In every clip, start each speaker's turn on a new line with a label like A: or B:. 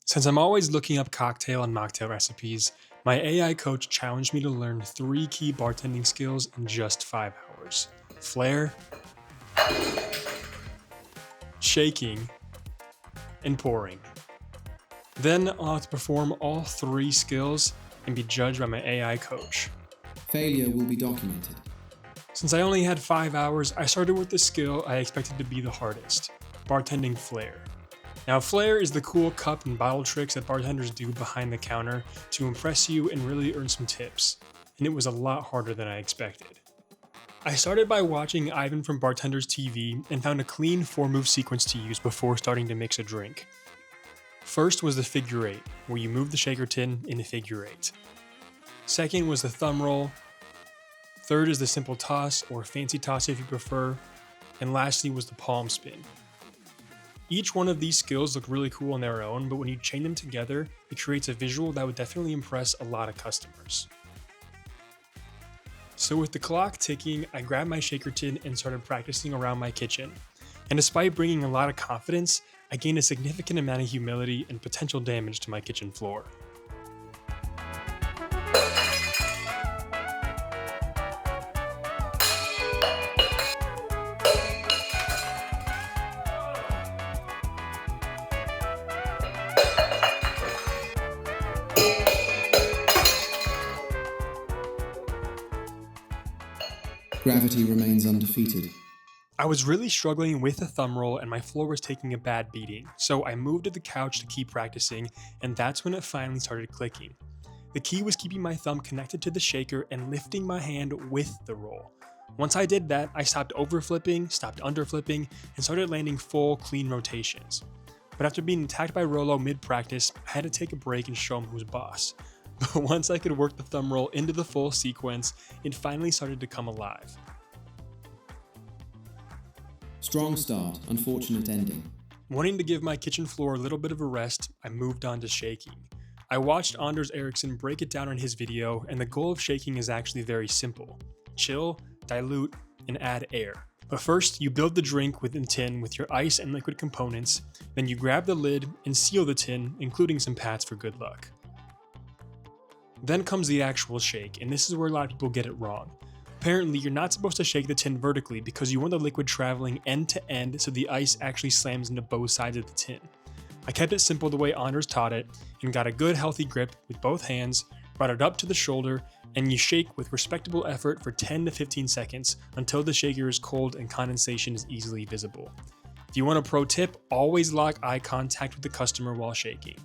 A: Since I'm always looking up cocktail and mocktail recipes, my AI coach challenged me to learn 3 key bartending skills in just 5 hours: flair, shaking, and pouring. Then I'll have to perform all 3 skills and be judged by my AI coach.
B: Failure will be documented.
A: Since I only had 5 hours, I started with the skill I expected to be the hardest: bartending flair. Now, flair is the cool cup and bottle tricks that bartenders do behind the counter to impress you and really earn some tips, and it was a lot harder than I expected. I started by watching Ivan from Bartender's TV and found a clean 4-move sequence to use before starting to mix a drink. First was the figure 8, where you move the shaker tin in a figure 8. Second was the thumb roll. Third is the simple toss, or fancy toss if you prefer. And lastly was the palm spin. Each one of these skills look really cool on their own, but when you chain them together, it creates a visual that would definitely impress a lot of customers. So with the clock ticking, I grabbed my shaker tin and started practicing around my kitchen. And despite bringing a lot of confidence, I gained a significant amount of humility and potential damage to my kitchen floor.
B: Gravity remains undefeated.
A: I was really struggling with the thumb roll and my floor was taking a bad beating, so I moved to the couch to keep practicing, and that's when it finally started clicking. The key was keeping my thumb connected to the shaker and lifting my hand with the roll. Once I did that, I stopped overflipping, stopped underflipping, and started landing full, clean rotations. But after being attacked by Rolo mid-practice, I had to take a break and show him who's boss. But once I could work the thumb roll into the full sequence, it finally started to come alive.
B: Strong start, unfortunate ending.
A: Wanting to give my kitchen floor a little bit of a rest, I moved on to shaking. I watched Anders Erickson break it down in his video, and the goal of shaking is actually very simple: chill, dilute, and add air. But first, you build the drink within the tin with your ice and liquid components, then you grab the lid and seal the tin, including some pats for good luck. Then comes the actual shake, and this is where a lot of people get it wrong. Apparently, you're not supposed to shake the tin vertically because you want the liquid traveling end to end so the ice actually slams into both sides of the tin. I kept it simple the way Anders taught it and got a good healthy grip with both hands, brought it up to the shoulder, and you shake with respectable effort for 10 to 15 seconds until the shaker is cold and condensation is easily visible. If you want a pro tip, always lock eye contact with the customer while shaking.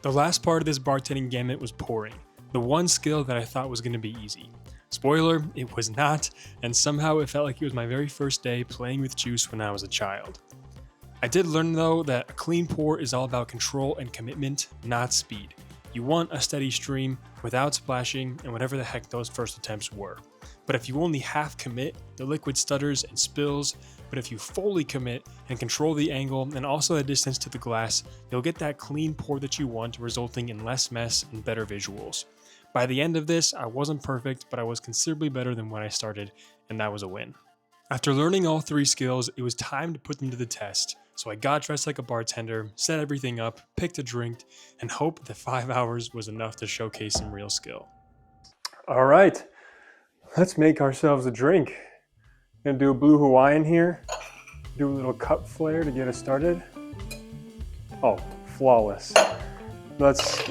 A: The last part of this bartending gamut was pouring, the one skill that I thought was going to be easy. Spoiler, it was not, and somehow it felt like it was my very first day playing with juice when I was a child. I did learn though that a clean pour is all about control and commitment, not speed. You want a steady stream without splashing and whatever the heck those first attempts were. But if you only half commit, the liquid stutters and spills, but if you fully commit and control the angle and also the distance to the glass, you'll get that clean pour that you want, resulting in less mess and better visuals. By the end of this, I wasn't perfect, but I was considerably better than when I started, and that was a win. After learning all 3 skills, it was time to put them to the test. So I got dressed like a bartender, set everything up, picked a drink, and hoped that 5 hours was enough to showcase some real skill. All right, let's make ourselves a drink. I'm gonna do a blue Hawaiian here, do a little cup flair to get us started. Oh, flawless. Let's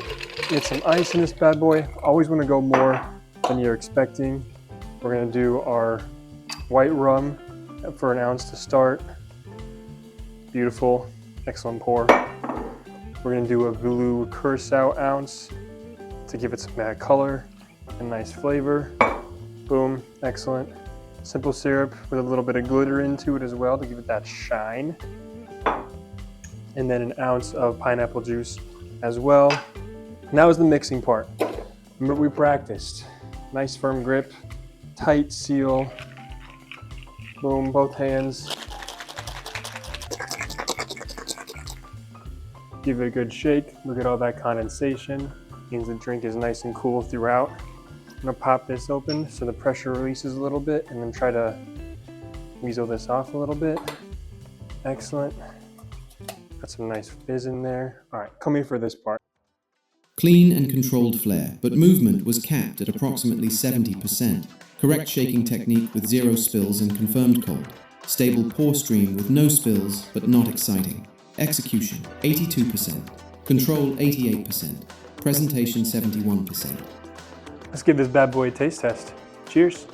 A: get some ice in this bad boy. Always want to go more than you're expecting. We're gonna do our white rum for an ounce to start. Beautiful, excellent pour. We're gonna do a blue curacao ounce to give it some matte color and nice flavor. Boom, excellent. Simple syrup with a little bit of glitter into it as well to give it that shine. And then an ounce of pineapple juice as well. Now is the mixing part. Remember we practiced. Nice firm grip, tight seal. Boom, both hands. Give it a good shake. Look at all that condensation. Means the drink is nice and cool throughout. I'm gonna pop this open so the pressure releases a little bit and then try to weasel this off a little bit. Excellent. Got some nice fizz in there. All right, come here for this part.
B: Clean and controlled flair, but movement was capped at approximately 70%. Correct shaking technique with 0 spills and confirmed cold. Stable pour stream with no spills, but not exciting. Execution, 82%. Control, 88%. Presentation, 71%.
A: Let's give this bad boy a taste test. Cheers.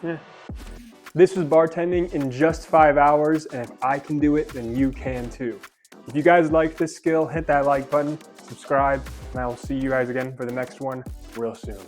A: Yeah. This was bartending in just 5 hours, and if I can do it, then you can too. If you guys like this skill, hit that like button, subscribe, and I will see you guys again for the next one real soon.